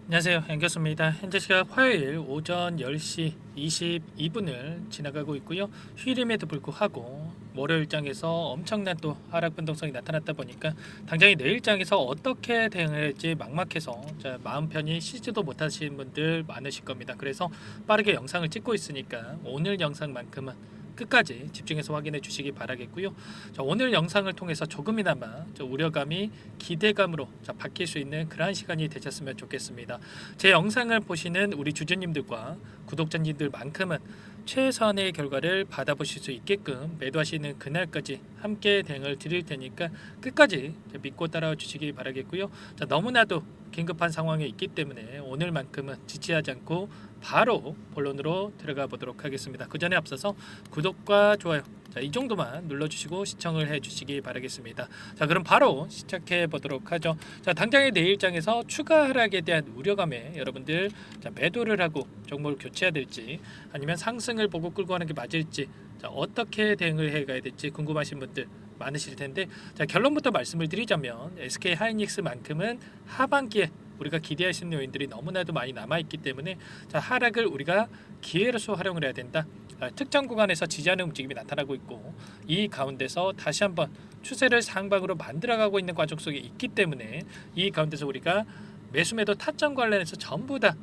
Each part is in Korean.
안녕하세요. 앵교수입니다. 현재 시각 화요일 오전 10시 22분을 지나가고 있고요. 휴일임에도 불구하고 월요일장에서 엄청난 또 하락 변동성이 나타났다 보니까 당장에 내일장에서 어떻게 대응을 할지 막막해서 마음 편히 쉬지도 못하시는 분들 많으실 겁니다. 그래서 빠르게 영상을 찍고 있으니까 오늘 영상만큼은 끝까지 집중해서 확인해 주시기 바라겠고요. 오늘 영상을 통해서 조금이나마 우려감이 기대감으로 바뀔 수 있는 그러한 시간이 되셨으면 좋겠습니다. 제 영상을 보시는 우리 주주님들과 구독자님들만큼은 최선의 결과를 받아보실 수 있게끔 매도하시는 그날까지 함께 대응을 드릴 테니까 끝까지 믿고 따라와 주시기 바라겠고요. 너무나도 긴급한 상황에 있기 때문에 오늘만큼은 지체하지 않고 바로 본론으로 들어가 보도록 하겠습니다. 그 전에 앞서서 구독과 좋아요 이 정도만 눌러주시고 시청을 해주시기 바라겠습니다. 그럼 바로 시작해 보도록 하죠. 당장의 내일장에서 추가 하락에 대한 우려감에 여러분들 매도를 하고 종목을 교체해야 될지 아니면 상승을 보고 끌고 가는 게 맞을지 어떻게 대응을 해가야 될지 궁금하신 분들 많으실 텐데 결론부터 말씀을 드리자면 SK 하이닉스만큼은 하반기에 우리가 기대할 수 있는 요인들이 너무나도 많이 남아있기 때문에 하락을 우리가 기회로서 활용을 해야 된다. 특정 구간에서 지지하는 움직임이 나타나고 있고 이 가운데서 다시 한번 추세를 상방으로 만들어가고 있는 과정 속에 있기 때문에 이 가운데서 우리가 매수매도 타점 관련해서 전부 다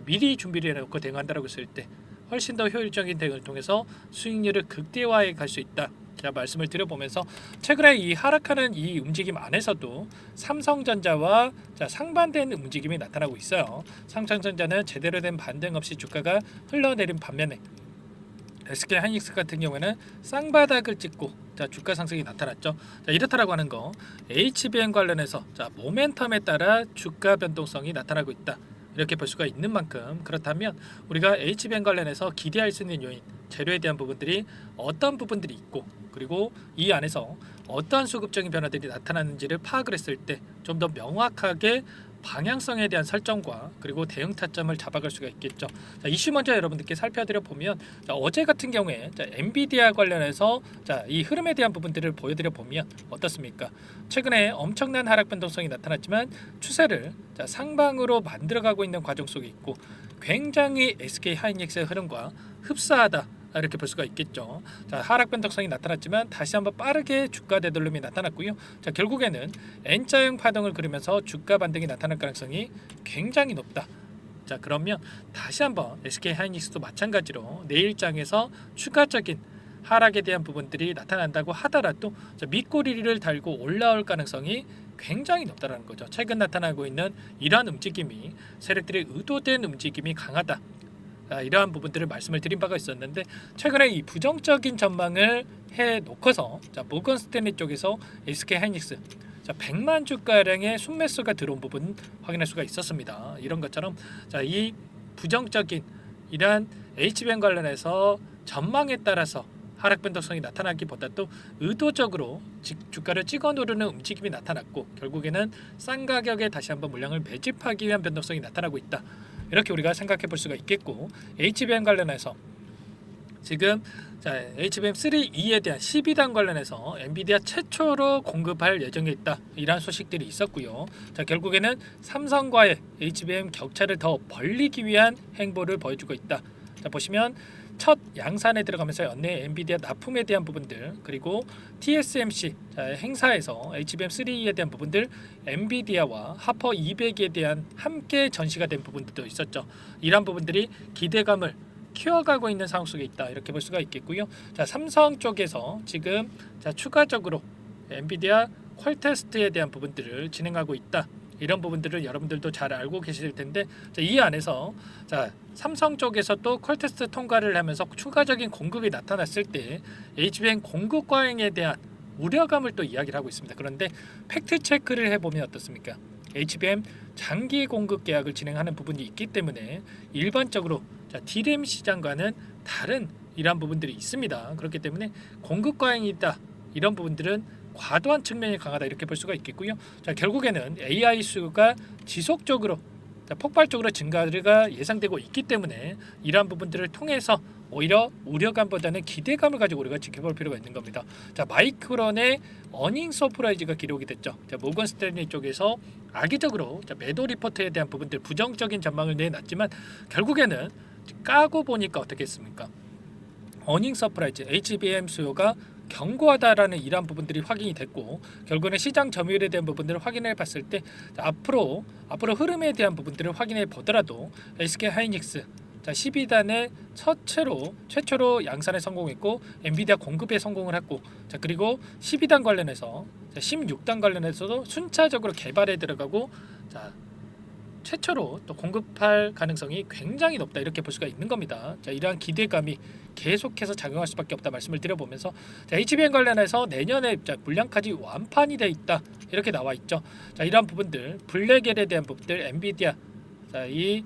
미리 준비를 해놓고 대응한다고 했을 때 훨씬 더 효율적인 대응을 통해서 수익률을 극대화해 갈 수 있다. 말씀을 드려보면서 최근에 이 하락하는 이 움직임 안에서도 삼성전자와 상반된 움직임이 나타나고 있어요. 삼성전자는 제대로 된 반등 없이 주가가 흘러내린 반면에 SK 하이닉스 같은 경우에는 쌍바닥을 찍고 주가 상승이 나타났죠. 이렇다라고 하는 거 HBM 관련해서 모멘텀에 따라 주가 변동성이 나타나고 있다. 이렇게 볼 수가 있는 만큼 그렇다면 우리가 HBM 관련해서 기대할 수 있는 요인 재료에 대한 부분들이 어떤 부분들이 있고 그리고 이 안에서 어떠한 수급적인 변화들이 나타나는지를 파악을 했을 때 좀 더 명확하게 방향성에 대한 설정과 그리고 대응 타점을 잡아갈 수가 있겠죠. 이슈 먼저 여러분들께 살펴드려 보면 어제 같은 경우에 엔비디아 관련해서 이 흐름에 대한 부분들을 보여드려 보면 어떻습니까? 최근에 엄청난 하락 변동성이 나타났지만 추세를 상방으로 만들어가고 있는 과정 속에 있고 굉장히 SK 하이닉스의 흐름과 흡사하다. 이렇게 볼 수가 있겠죠. 하락 변동성이 나타났지만 다시 한번 빠르게 주가 되돌림이 나타났고요. 결국에는 N자형 파동을 그리면서 주가 반등이 나타날 가능성이 굉장히 높다. 그러면 다시 한번 SK 하이닉스도 마찬가지로 내일장에서 추가적인 하락에 대한 부분들이 나타난다고 하더라도 밑꼬리를 달고 올라올 가능성이 굉장히 높다라는 거죠. 최근 나타나고 있는 이러한 움직임이 세력들의 의도된 움직임이 강하다. 이러한 부분들을 말씀을 드린 바가 있었는데 최근에 이 부정적인 전망을 해놓고서 모건 스탠리 쪽에서 SK 하이닉스 100만 주가량의 순매수가 들어온 부분 확인할 수가 있었습니다. 이런 것처럼 이 부정적인 이러한 HBM 관련해서 전망에 따라서 하락 변동성이 나타나기보다도 의도적으로 주가를 찍어 누르는 움직임이 나타났고 결국에는 싼 가격에 다시 한번 물량을 매집하기 위한 변동성이 나타나고 있다. 이렇게 우리가 생각해 볼 수가 있겠고 HBM 관련해서 지금 HBM3E에 대한 12단 관련해서 엔비디아 최초로 공급할 예정에 있다. 이러한 소식들이 있었고요. 결국에는 삼성과의 HBM 격차를 더 벌리기 위한 행보를 보여주고 있다. 보시면 첫 양산에 들어가면서 연내 엔비디아 납품에 대한 부분들 그리고 TSMC 행사에서 HBM3E에 대한 부분들 엔비디아와 하퍼 200에 대한 함께 전시가 된 부분들도 있었죠. 이러한 부분들이 기대감을 키워가고 있는 상황 속에 있다. 이렇게 볼 수가 있겠고요. 삼성 쪽에서 지금 추가적으로 엔비디아 퀄 테스트에 대한 부분들을 진행하고 있다. 이런 부분들을 여러분들도 잘 알고 계실 텐데 이 안에서 삼성 쪽에서 또 퀄테스트 통과를 하면서 추가적인 공급이 나타났을 때 HBM 공급 과잉에 대한 우려감을 또 이야기를 하고 있습니다. 그런데 팩트 체크를 해보면 어떻습니까? HBM 장기 공급 계약을 진행하는 부분이 있기 때문에 일반적으로 DRAM 시장과는 다른 이러한 부분들이 있습니다. 그렇기 때문에 공급 과잉이 있다. 이런 부분들은 과도한 측면이 강하다 이렇게 볼 수가 있겠고요. 결국에는 AI 수가 지속적으로 폭발적으로 증가가 예상되고 있기 때문에 이러한 부분들을 통해서 오히려 우려감보다는 기대감을 가지고 우리가 지켜볼 필요가 있는 겁니다. 자, 마이크론의 어닝 서프라이즈가 기록이 됐죠. 자, 모건 스탠리 쪽에서 악의적으로 매도 리포트에 대한 부분들 부정적인 전망을 내놨지만 결국에는 까고 보니까 어떻게 했습니까? 어닝 서프라이즈 HBM 수요가 견고하다라는 이러한 부분들이 확인이 됐고 결국에는 시장 점유율에 대한 부분들을 확인해 봤을 때 앞으로 흐름에 대한 부분들을 확인해 보더라도 SK 하이닉스 12단의 최초로 양산에 성공했고 엔비디아 공급에 성공을 했고 그리고 12단 관련해서 16단 관련해서도 순차적으로 개발에 들어가고 최초로 또 공급할 가능성이 굉장히 높다 이렇게 볼 수가 있는 겁니다. 이러한 기대감이 계속해서 작용할 수밖에 없다 말씀을 드려보면서 HBM 관련해서 내년에 물량까지 완판이 돼 있다 이렇게 나와 있죠. 이러한 부분들 블랙엘에 대한 부분들 엔비디아 이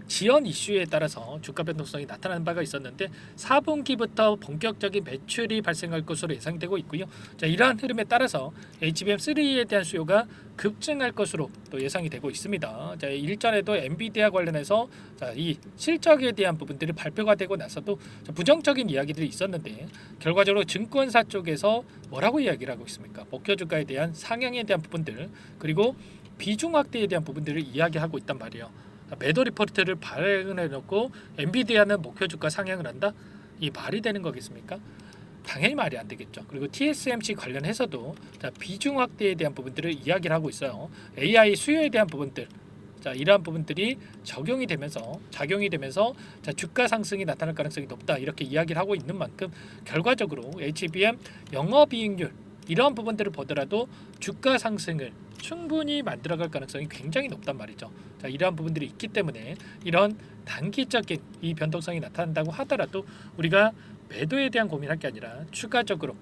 지연 이슈에 따라서 주가 변동성이 나타나는 바가 있었는데 4분기부터 본격적인 매출이 발생할 것으로 예상되고 있고요. 이러한 흐름에 따라서 HBM3에 대한 수요가 급증할 것으로 또 예상이 되고 있습니다. 일전에도 엔비디아 관련해서 이 실적에 대한 부분들이 발표가 되고 나서도 부정적인 이야기들이 있었는데 결과적으로 증권사 쪽에서 뭐라고 이야기를 하고 있습니까? 목표 주가에 대한 상향에 대한 부분들 그리고 비중 확대에 대한 부분들을 이야기하고 있단 말이에요. 매도 리포트를 발행해 놓고 엔비디아는 목표 주가 상향을 한다? 이 말이 되는 거겠습니까? 당연히 말이 안 되겠죠. 그리고 TSMC 관련해서도 비중 확대에 대한 부분들을 이야기를 하고 있어요. AI 수요에 대한 부분들 이러한 부분들이 작용이 되면서 주가 상승이 나타날 가능성이 높다 이렇게 이야기를 하고 있는 만큼 결과적으로 HBM 영업이익률 이러한 부분들을 보더라도 주가 상승을 충분히 만들어갈 가능성이 굉장히 높단 말이죠. 이러한 부분들이 있기 때문에 이런 단기적인 이 변동성이 나타난다고 하더라도 우리가 매도에 대한 고민할 게 아니라 추가적으로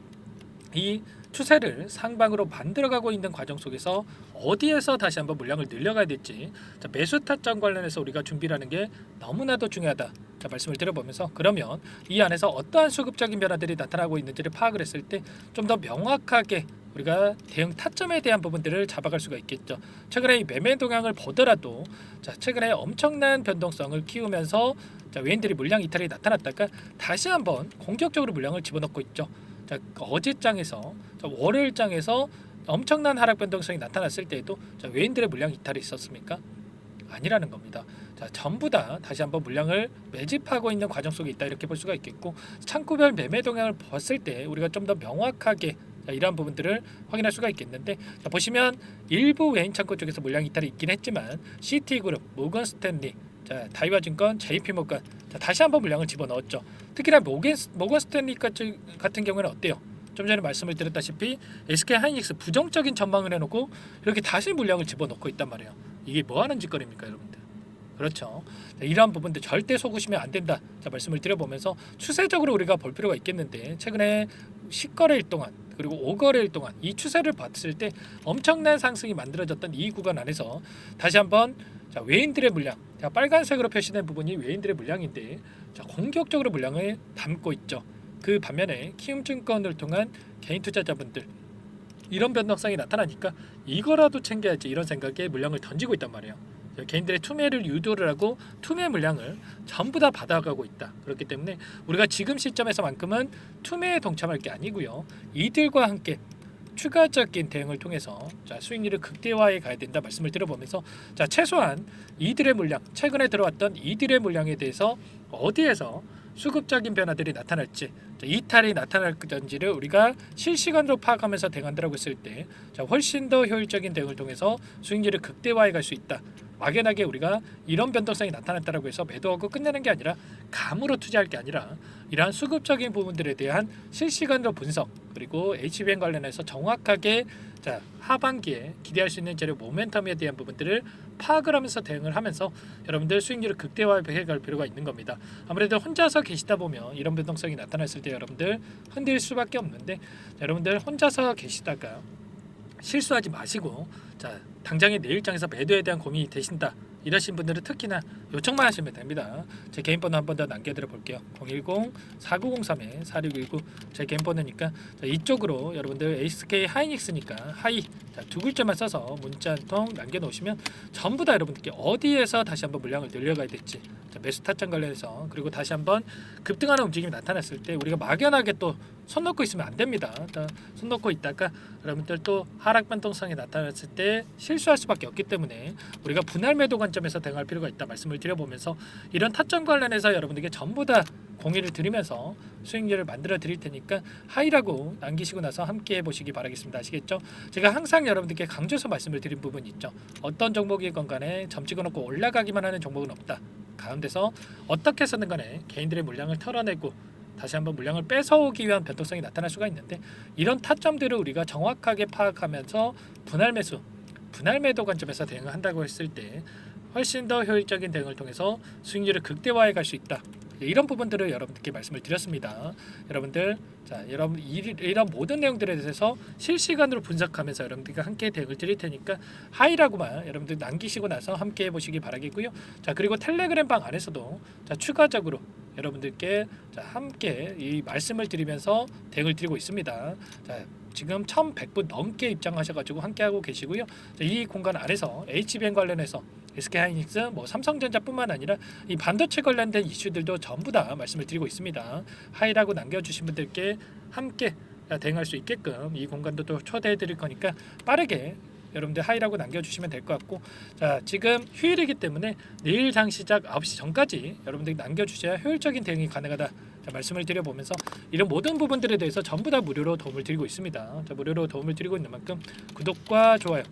이 추세를 상방으로 만들어가고 있는 과정 속에서 어디에서 다시 한번 물량을 늘려가야 될지 매수 타점 관련해서 우리가 준비를 하는 게 너무나도 중요하다 말씀을 드려보면서 그러면 이 안에서 어떠한 수급적인 변화들이 나타나고 있는지를 파악을 했을 때 좀 더 명확하게 우리가 대응 타점에 대한 부분들을 잡아갈 수가 있겠죠. 최근에 이 매매 동향을 보더라도 최근에 엄청난 변동성을 키우면서 외인들이 물량 이탈이 나타났다가 다시 한번 공격적으로 물량을 집어넣고 있죠. 어제장에서 월요일장에서 엄청난 하락 변동성이 나타났을 때에도 외인들의 물량 이탈이 있었습니까? 아니라는 겁니다. 전부 다 다시 한번 물량을 매집하고 있는 과정 속에 있다 이렇게 볼 수가 있겠고 창구별 매매 동향을 봤을 때 우리가 좀 더 명확하게 이러한 부분들을 확인할 수가 있겠는데 보시면 일부 외인 창구 쪽에서 물량 이탈이 있긴 했지만 시티그룹, 모건 스탠리, 다이와증권, JP모건 다시 한번 물량을 집어넣었죠. 특히나 모건 스탠리 같은 경우는 어때요? 좀 전에 말씀을 드렸다시피 SK 하이닉스 부정적인 전망을 해놓고 이렇게 다시 물량을 집어넣고 있단 말이에요. 이게 뭐하는 짓거리입니까 여러분들? 그렇죠. 이러한 부분들 절대 속으시면 안 된다 말씀을 드려보면서 추세적으로 우리가 볼 필요가 있겠는데 최근에 10거래일 동안 그리고 5거래일 동안 이 추세를 봤을 때 엄청난 상승이 만들어졌던 이 구간 안에서 다시 한번 외인들의 물량 빨간색으로 표시된 부분이 외인들의 물량인데 공격적으로 물량을 담고 있죠. 그 반면에 키움증권을 통한 개인 투자자분들 이런 변동성이 나타나니까 이거라도 챙겨야지 이런 생각에 물량을 던지고 있단 말이에요. 개인들의 투매를 유도를 하고 투매 물량을 전부 다 받아가고 있다. 그렇기 때문에 우리가 지금 시점에서만큼은 투매에 동참할 게 아니고요. 이들과 함께 추가적인 대응을 통해서 수익률을 극대화해 가야 된다 말씀을 드려보면서 최소한 이들의 물량 최근에 들어왔던 이들의 물량에 대해서 어디에서 수급적인 변화들이 나타날지 이탈이 나타날 건지를 우리가 실시간으로 파악하면서 대응한다고 했을 때 훨씬 더 효율적인 대응을 통해서 수익률을 극대화해 갈 수 있다. 막연하게 우리가 이런 변동성이 나타났다고 해서 매도하고 끝내는 게 아니라 감으로 투자할 게 아니라 이러한 수급적인 부분들에 대한 실시간으로 분석 그리고 HBM 관련해서 정확하게 하반기에 기대할 수 있는 재료 모멘텀에 대한 부분들을 파악을 하면서 대응을 하면서 여러분들 수익률을 극대화해 갈 필요가 있는 겁니다. 아무래도 혼자서 계시다 보면 이런 변동성이 나타났을 때 여러분들 흔들 수밖에 없는데 여러분들 혼자서 계시다가 실수하지 마시고 당장의 내일장에서 매도에 대한 고민이 되신다 이러신 분들은 특히나 요청만 하시면 됩니다. 제 개인 번호 한 번 더 남겨드려 볼게요. 010-4903-4619 제 개인 번호니까 이쪽으로 여러분들 SK 하이닉스니까 하이 자, 두 글자만 써서 문자 한 통 남겨놓으시면 전부 다 여러분들께 어디에서 다시 한번 물량을 늘려가야 될지, 자, 매수 타점 관련해서, 그리고 다시 한번 급등하는 움직임이 나타났을 때 우리가 막연하게 또 손 놓고 있으면 안 됩니다. 손 놓고 있다가 여러분들 또 하락 변동성이 나타났을 때 실수할 수밖에 없기 때문에 우리가 분할 매도 관점에서 대응할 필요가 있다 말씀을 드려보면서, 이런 타점 관련해서 여러분들께 전부 다 공유를 드리면서 수익률을 만들어 드릴 테니까 하이라고 남기시고 나서 함께 해보시기 바라겠습니다. 아시겠죠? 제가 항상 여러분들께 강조해서 말씀을 드린 부분이 있죠. 어떤 종목이건 간에 점 찍어놓고 올라가기만 하는 종목은 없다. 가운데서 어떻게 해서든 간에 개인들의 물량을 털어내고 다시 한번 물량을 뺏어오기 위한 변동성이 나타날 수가 있는데, 이런 타점들을 우리가 정확하게 파악하면서 분할 매수, 분할 매도 관점에서 대응을 한다고 했을 때 훨씬 더 효율적인 대응을 통해서 수익률을 극대화해 갈 수 있다. 이런 부분들을 여러분들께 말씀을 드렸습니다. 여러분들, 자, 여러분 이런 모든 내용들에 대해서 실시간으로 분석하면서 여러분들과 함께 대응을 드릴 테니까 하이라고만 여러분들 남기시고 나서 함께 해보시기 바라겠고요. 자, 그리고 텔레그램 방 안에서도 자, 추가적으로 여러분들께 자, 함께 이 말씀을 드리면서 대응을 드리고 있습니다. 자, 지금 1,100분 넘게 입장하셔가지고 함께하고 계시고요. 자, 이 공간 안에서 HBM 관련해서 SK하이닉스, 뭐 삼성전자뿐만 아니라 이 반도체 관련된 이슈들도 전부 다 말씀을 드리고 있습니다. 하이라고 남겨주신 분들께 함께 대응할 수 있게끔 이 공간도 또 초대해 드릴 거니까 빠르게 여러분들 하이라고 남겨주시면 될 것 같고, 자, 지금 휴일이기 때문에 내일 장 시작 9시 전까지 여러분들이 남겨주셔야 효율적인 대응이 가능하다. 자, 말씀을 드려보면서 이런 모든 부분들에 대해서 전부 다 무료로 도움을 드리고 있습니다. 자, 무료로 도움을 드리고 있는 만큼 구독과 좋아요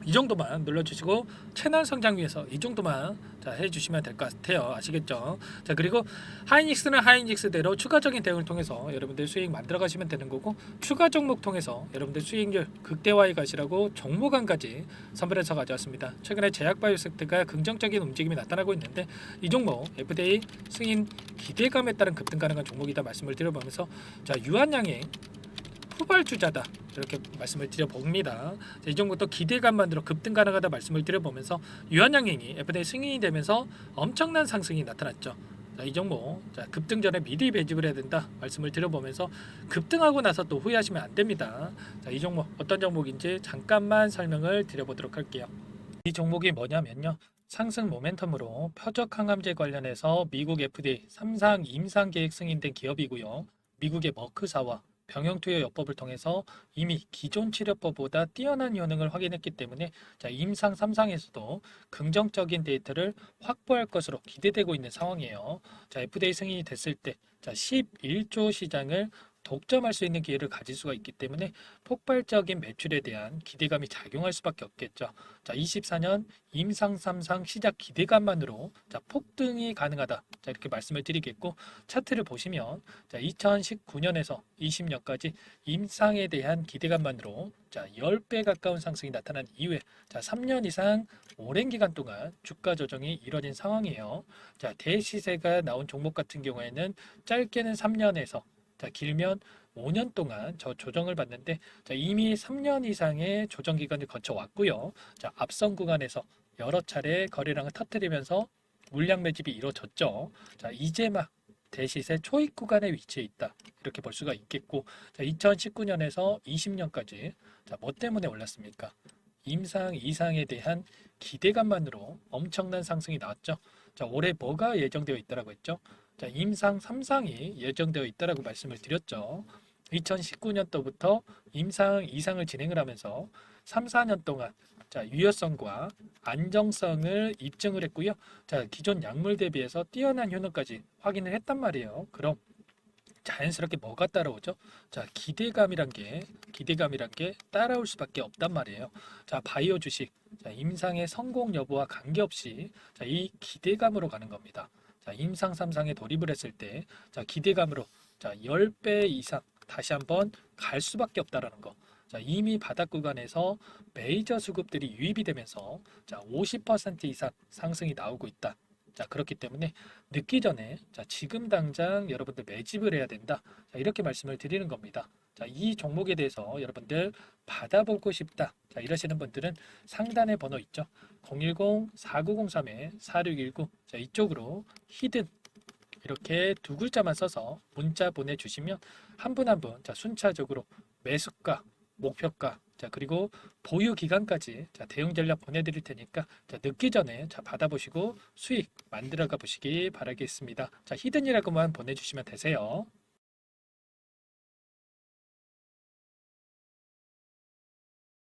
이 정도만 눌러주시고 채널 성장 위해서 이 정도만 자, 해주시면 될 것 같아요. 아시겠죠? 자, 그리고 하이닉스는 하이닉스대로 추가적인 대응을 통해서 여러분들 수익 만들어 가시면 되는 거고, 추가 종목 통해서 여러분들 수익률 극대화해 가시라고 종목안까지 선별해서 가져왔습니다. 최근에 제약바이오 섹터가 긍정적인 움직임이 나타나고 있는데 이 종목 FDA 승인 기대감에 따른 급등 가능한 종목이다 말씀을 드려보면서, 자, 유한양행 후발주자다 이렇게 말씀을 드려봅니다. 이 종목도 기대감만으로 급등 가능하다 말씀을 드려보면서 유한양행이 FDA 승인이 되면서 엄청난 상승이 나타났죠. 자, 이 종목 자, 급등 전에 미리 매집을 해야 된다 말씀을 드려보면서 급등하고 나서 또 후회하시면 안 됩니다. 자, 이 종목 어떤 종목인지 잠깐만 설명을 드려보도록 할게요. 이 종목이 뭐냐면요, 상승 모멘텀으로 표적 항암제 관련해서 미국 FDA 3상 임상 계획 승인된 기업이고요. 미국의 머크사와 병용투여 요법을 통해서 이미 기존 치료법보다 뛰어난 효능을 확인했기 때문에 자, 임상 3상에서도 긍정적인 데이터를 확보할 것으로 기대되고 있는 상황이에요. 자, FDA 승인이 됐을 때 자, 11조 시장을 독점할 수 있는 기회를 가질 수가 있기 때문에 폭발적인 매출에 대한 기대감이 작용할 수밖에 없겠죠. 자, 24년 임상 3상 시작 기대감만으로 자, 폭등이 가능하다. 자, 이렇게 말씀을 드리겠고, 차트를 보시면 자, 2019년에서 20년까지 임상에 대한 기대감만으로 자, 10배 가까운 상승이 나타난 이후에 자, 3년 이상 오랜 기간 동안 주가 조정이 이뤄진 상황이에요. 자, 대시세가 나온 종목 같은 경우에는 짧게는 3년에서 자, 길면 5년 동안 저 조정을 받는데, 자, 이미 3년 이상의 조정 기간을 거쳐 왔고요. 자, 앞선 구간에서 여러 차례 거래량을 터뜨리면서 물량 매집이 이루어졌죠. 자, 이제 막 대시세 초입 구간에 위치해 있다. 이렇게 볼 수가 있겠고, 자, 2019년에서 20년까지 자, 뭐 때문에 올랐습니까? 임상 이상에 대한 기대감만으로 엄청난 상승이 나왔죠. 자, 올해 뭐가 예정되어 있다라고 했죠? 자, 임상 3상이 예정되어 있다라고 말씀을 드렸죠. 2019년도부터 임상 2상을 진행을 하면서 3, 4년 동안 자, 유효성과 안정성을 입증을 했고요. 자, 기존 약물 대비해서 뛰어난 효능까지 확인을 했단 말이에요. 그럼 자연스럽게 뭐가 따라오죠? 자, 기대감이란 게 따라올 수밖에 없단 말이에요. 자, 바이오 주식, 자, 임상의 성공 여부와 관계없이 자, 이 기대감으로 가는 겁니다. 자, 임상 3상에 돌입을 했을 때 자, 기대감으로 자, 10배 이상 다시 한번 갈 수밖에 없다라는 거. 자, 이미 바닥 구간에서 메이저 수급들이 유입이 되면서 자, 50% 이상 상승이 나오고 있다. 자, 그렇기 때문에 늦기 전에 자, 지금 당장 여러분들 매집을 해야 된다. 자, 이렇게 말씀을 드리는 겁니다. 자, 이 종목에 대해서 여러분들 받아보고 싶다. 자, 이러시는 분들은 상단에 번호 있죠. 010-4903-4619. 자, 이쪽으로 히든 이렇게 두 글자만 써서 문자 보내주시면 한 분 한 분 자, 순차적으로 매수가, 목표가, 자, 그리고 보유 기간까지 자, 대응 전략 보내드릴 테니까 자, 늦기 전에 자, 받아보시고 수익 만들어가 보시기 바라겠습니다. 자, 히든이라고만 보내주시면 되세요.